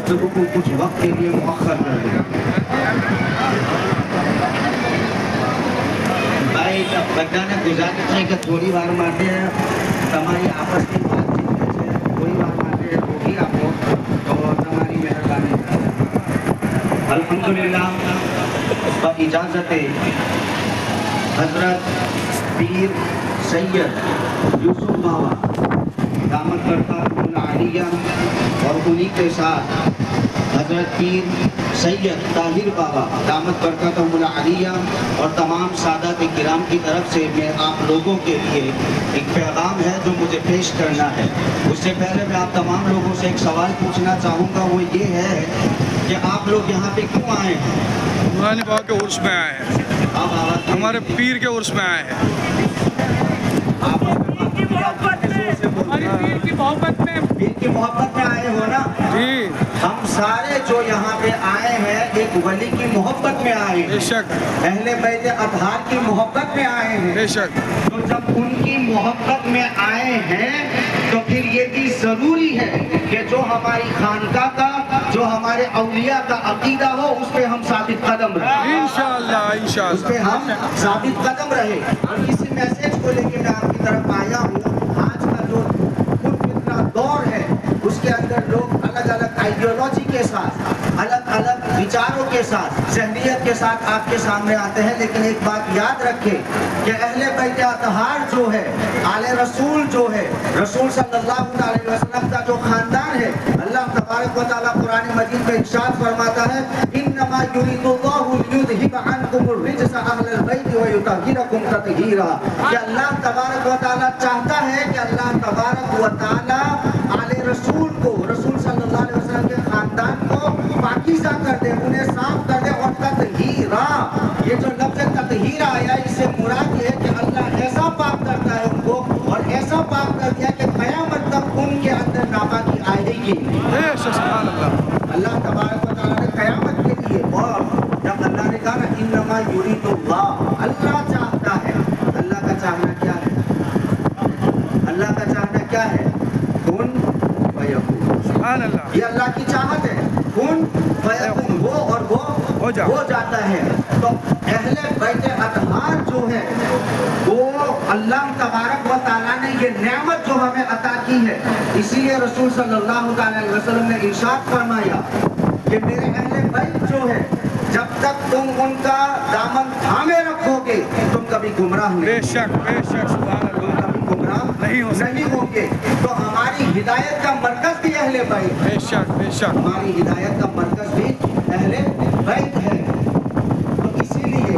گفتگو کو کچھ وقت کے لیے مؤخر کر دیں. بھائی بچانے گزارش ہے کہ تھوڑی بار مارتے ہیں تمہاری آپس کی بات چیت ہے تھوڑی بار مارتے ہیں وہ بھی آپ کو تو تمہاری مہربانی. الحمدللہ اجازت حضرت پیر سید یوسف بابا دامت برکاتہ العالیہ اور انہی کے ساتھ حضرت پیر سید طاہر بابا دامت برکاتہ العالیہ اور تمام سادات کرام کی طرف سے میں آپ لوگوں کے لیے ایک پیغام ہے جو مجھے پیش کرنا ہے. اس سے پہلے میں آپ تمام لوگوں سے ایک سوال پوچھنا چاہوں گا, وہ یہ ہے کہ آپ لوگ یہاں پہ کیوں آئے ہیں؟ مولانا بابا کے عرس میں آئے ہیں, ہمارے پیر کے عرس میں آئے ہیں. پیر کی محبت میں آئے ہو نا جی. ہم سارے جو یہاں پہ آئے ہیں ایک ولی کی محبت میں آئے ہیں, بے شک اہل بیت اطہار کی محبت میں آئے ہیں. بے شک. تو جب ان کی محبت میں آئے ہیں تو پھر یہ بھی ضروری ہے کہ جو ہماری خانقاہ کا جو ہمارے اولیاء کا عقیدہ ہو اس پہ ہم ثابت قدم رہیں. انشاءاللہ اس پہ ہم ثابت قدم رہے. اور اسی میسج کو لے کے میں آپ کی طرف آیا ہوں. آج کا جو دور ہے اس کے اندر لوگ الگ الگ آئیڈیالوجی کے ساتھ الگ الگ وچاروں کے ساتھ ذہنیت کے ساتھ آپ کے سامنے آتے ہیں, لیکن ایک بات یاد رکھیں کہ اہل بیت اطہار جو ہے, آل رسول جو ہے, رسول صلی اللہ علیہ وسلم کا جو خاندان ہے, اللہ تبارک و تعالیٰ قرآن مجید میں ارشاد فرماتا ہے انما یرید اللہ لیذھب عنکم الرجس اہل البیت ویطہرکم تطہیرا, کہ اللہ تبارک و تعالیٰ چاہتا ہے کہ اللہ تبارک و تعالیٰ آل رسول کو, رسول صلی اللہ علیہ وسلم کے خاندان کو پاکیزہ کر دے, انہیں صاف کر دے. اور تطہیرا, یہ جو لفظ تطہیرا آیا اس سے مراد یہ ہے کہ اللہ ایسا پاک کرتا ہے ان کو, اور ایسا پاک کر دیا کہ قیامت تک ان کے اندر ناپاکی آئے گی. سبحان اللہ. اللہ تبارک و تعالیٰ نے قیامت کے لیے, اور جب اللہ نے کہا نا انما یرید اللہ, اللہ چاہتا ہے. اللہ کا چاہنا کیا ہے؟ اللہ کا چاہنا کیا ہے؟ کن فیکون. سبحان اللہ. یہ اللہ کی چاہت ہے, کن فیکون, وہ اور وہ ہو جاتا ہے. تو اہل بیت اطہار جو ہے وہ اللہ تبارک و تعالیٰ نے یہ نعمت جو ہمیں عطا کی ہے, اسی لیے رسول صلی اللہ علیہ وسلم نے ارشاد فرمایا کہ میرے اہل بیت جو ہے جب تک تم ان کا دامن تھامے رکھو گے تم کبھی گمراہ نہیں. بے شک بے شک. سبحان اللہ. کبھی گمراہ نہیں ہوں گے. تو ہماری ہدایت کا مرکز بھی اہل بیت. بے شک بے شک. ہماری ہدایت کا مرکز بھی اہل بیت ہے. تو اسی لیے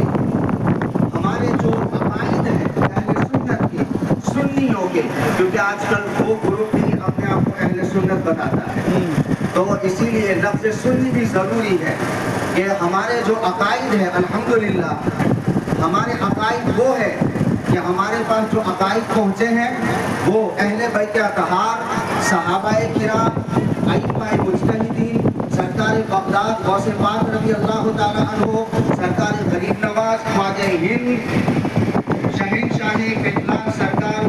ہمارے جو عقائد ہیں اہل سنت کے, سنیوں کے, کیونکہ آج کل وہ گروپ بھی اپنے آپ کو اہل سنت بتاتا ہے, تو اسی لیے لفظ سنی بھی ضروری ہے کہ ہمارے جو عقائد ہیں الحمدللہ ہمارے عقائد وہ ہے کہ ہمارے پاس جو عقائد پہنچے ہیں وہ اہل بیت اطہار, صحابہ کرام, ائمہ مجتہدین, سرکار بغداد غوث پاک رضی اللہ تعالیٰ عنہ, سرکار غریب نواز خواجہ ہند, شہنشاہ قبلہ سرکار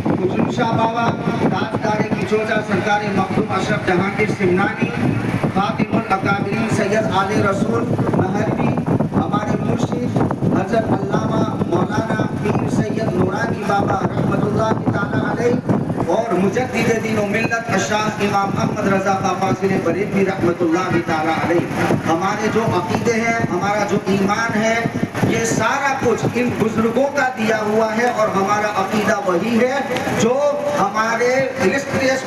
حضور شاہ بابا, تاجدار کچوجا سرکار مخدوم اشرف جہانگیر سمنانی, خاتم الاکابرین سید آل رسول مہروی, ہمارے مرشد حضرت علامہ مولانا پیر سید نورانی بابا رحمۃ اللہ تعالیٰ علیہ, اور مجدد دین و ملت شاہ امام احمد رضا قاسم بریلوی رحمۃ اللہ تعالیٰ علیہ. ہمارے جو عقیدے ہیں, ہمارا جو ایمان ہے, یہ سارا کچھ ان بزرگوں کا دیا ہوا ہے, اور ہمارا عقیدہ وہی ہے جو ہمارے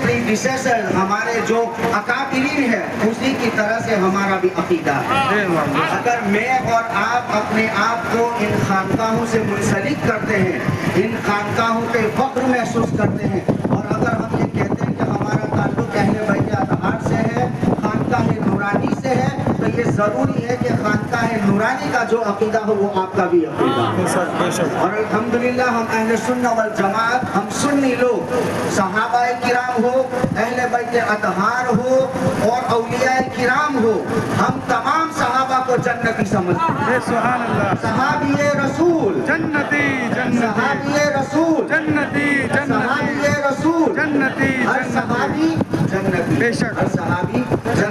پریڈیسیسر, ہمارے جو اکابرین ہیں اسی کی طرح سے ہمارا بھی عقیدہ ہے. اگر میں اور آپ اپنے آپ کو ان خانقاہوں سے منسلک کرتے ہیں, ان خانقاہوں پہ فخر محسوس کرتے ہیں, اور اگر ہم یہ کہتے ہیں کہ ہمارا تعلق اہل بیت اطہار سے ہے, خانقاہ نورانی سے ہے, تو یہ ضروری ہے کہ خانقاہ نورانی کا جو عقیدہ ہو وہ آپ کا بھی عقیدہ ہو. اور الحمدللہ ہم اہل سنت والجماعت, ہم سنی لوگ, صحابہ کرام ہو, اہل بیت اطہار ہو, اور اولیاء کرام ہو, ہم تمام صحابہ کو جنتی سمجھتے ہیں. سبحان اللہ. صحابی رسول جنتی جنتی. صحابی رسول جنتی جنتی. صحابی رسول جنتی ہر صحابی جنتی. بے شک. ہر صحابی جنتی.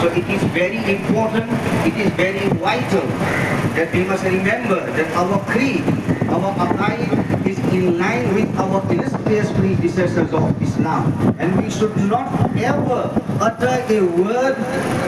So it is very important, it is very vital that we must remember that our creed, our aqaid is in line with our illustrious predecessors of Islam, and we should not ever utter a word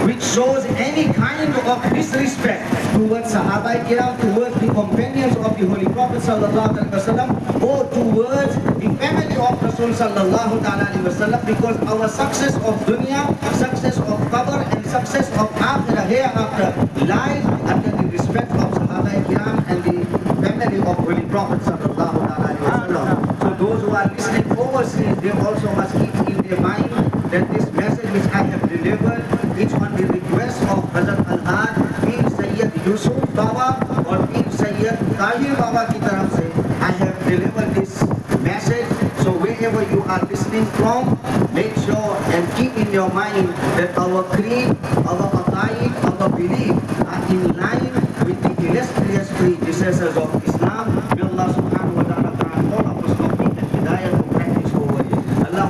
which shows any kind of disrespect towards Sahaba Kiram, towards the companions of the Holy Prophet Sallallahu Alaihi Wasallam, or towards the family of Rasul Sallallahu Alaihi Wasallam, because our success of dunya, success of qabr and success of akhirah hereafter lies under the respect of Sahaba Kiram and the family of Holy Prophet Sallallahu Alaihi Wasallam. So those who are listening overseas, they also must keep in their mind that this message which I have delivered is on the request of Hazrat Al-Had Pir Sayyid Yusuf Baba or Pir Sayyid Tahir Baba ki taraf se I have delivered this message. So wherever you are listening from, make sure and keep in your mind that our creed, our aqaid, our belief are in line with the illustrious predecessors of Islam. May Allah subhanahu wa ta'ala grant all of us tawfiq and hidayah to practice over it. Allah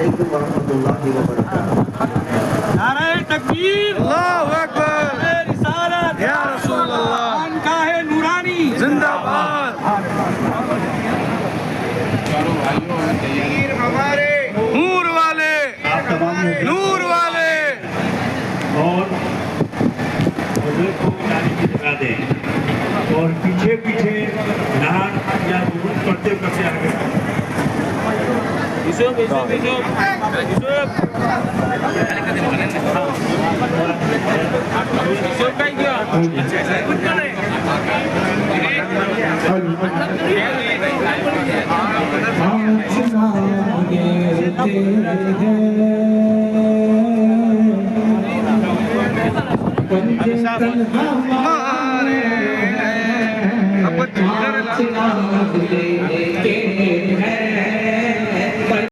علیکم ورحمۃ اللہ وبرکاتہ. نعرہ تکبیر، اللہ اکبر. رسالت، یا رسول اللہ. خانقاہ نورانی زندہ باد. پیر ہمارے نور والے، آپ تمام نے نور والے. اور حضرت کو جانے کی جگہ دیں اور پیچھے پیچھے نعت یا درود پڑھتے کرتے آگے ماں